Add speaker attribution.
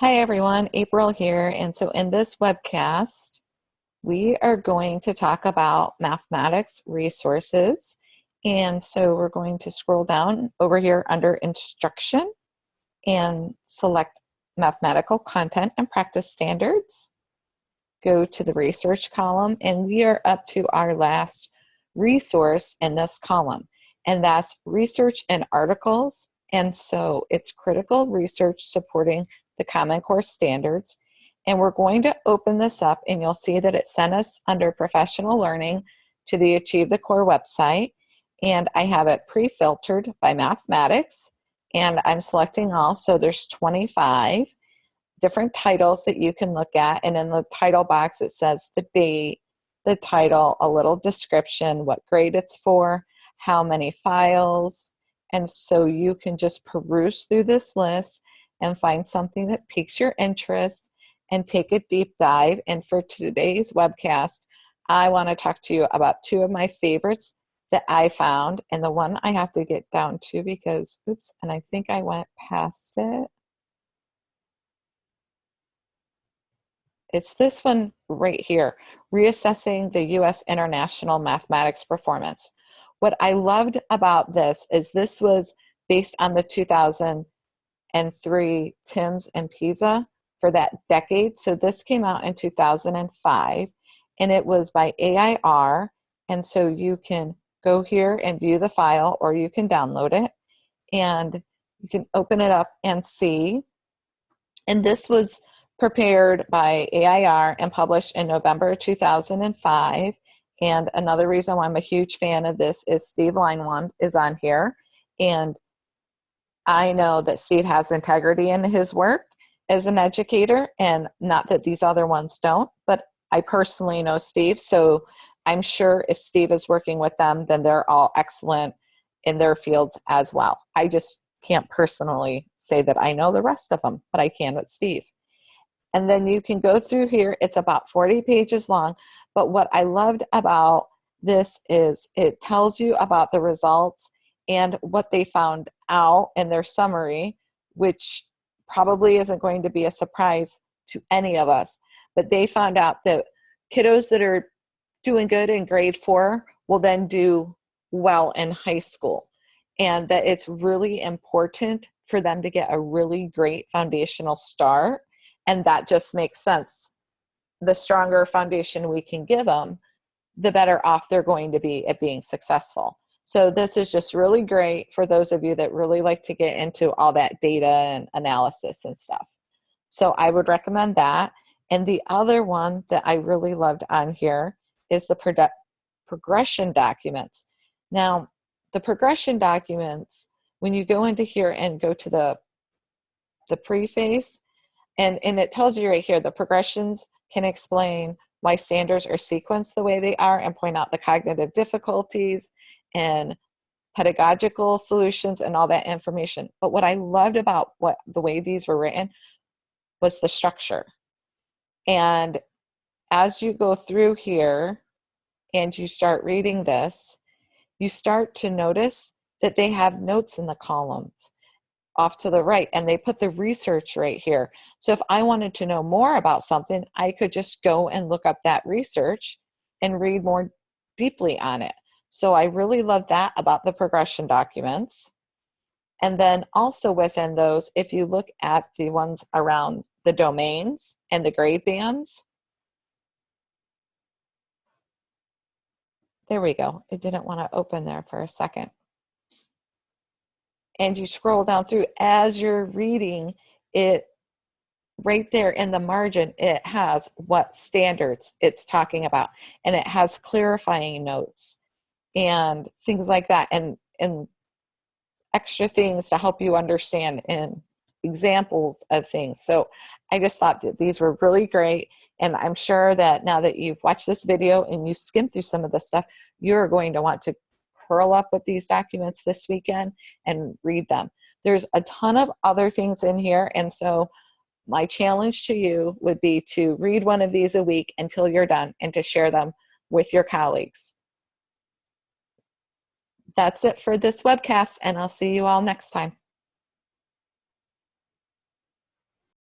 Speaker 1: Hi everyone, April here. And so in this webcast, we are going to talk about mathematics resources. And so we're going to scroll down over here under instruction and select mathematical content and practice standards. Go to the research column, and we are up to our last resource in this column, and that's research and articles. And so it's critical research supporting the Common Core standards. And we're going to open this up, and you'll see that it sent us under professional learning to the Achieve the Core website. And I have it pre-filtered by mathematics, and I'm selecting all. So there's 25 different titles that you can look at. And in the title box, it says the date, the title, a little description, what grade it's for, how many files. And so you can just peruse through this list and find something that piques your interest and take a deep dive. And for today's webcast, I want to talk to you about two of my favorites that I found. And the one I have to get down to because, oops, and I think I went past it. It's this one right here, Reassessing the U.S. International Mathematics Performance. What I loved about this is this was based on the 2003 TIMSS and PISA for that decade. So this came out in 2005, and it was by AIR. And so you can go here and view the file, or you can download it, and you can open it up and see. And this was prepared by AIR and published in November 2005. And another reason why I'm a huge fan of this is Steve Leinwand is on here. And I know that Steve has integrity in his work as an educator, and not that these other ones don't, but I personally know Steve. So I'm sure if Steve is working with them, then they're all excellent in their fields as well. I just can't personally say that I know the rest of them, but I can with Steve. And then you can go through here. It's about 40 pages long. But what I loved about this is it tells you about the results and what they found out in their summary, which probably isn't going to be a surprise to any of us. But they found out that kiddos that are doing good in grade 4 will then do well in high school. And that it's really important for them to get a really great foundational start. And that just makes sense. The stronger foundation we can give them, the better off they're going to be at being successful. So this is just really great for those of you that really like to get into all that data and analysis and stuff. So I would recommend that. And the other one that I really loved on here is the progression documents. Now, the progression documents, when you go into here and go to the preface, and it tells you right here, the progressions can explain why standards are sequenced the way they are and point out the cognitive difficulties and pedagogical solutions and all that information. But what I loved about the way these were written was the structure. And as you go through here and you start reading this, you start to notice that they have notes in the columns off to the right, and they put the research right here. So if I wanted to know more about something, I could just go and look up that research and read more deeply on it. So I really love that about the progression documents. And then also within those, if you look at the ones around the domains and the grade bands, there we go. It didn't want to open there for a second. And you scroll down through as you're reading it, right there in the margin, it has what standards it's talking about, and it has clarifying notes and things like that, and extra things to help you understand and examples of things. So I just thought that these were really great, and I'm sure that now that you've watched this video and you skimmed through some of this stuff, you're going to want to curl up with these documents this weekend and read them. There's a ton of other things in here, and so my challenge to you would be to read one of these a week until you're done and to share them with your colleagues. That's it for this webcast, and I'll see you all next time.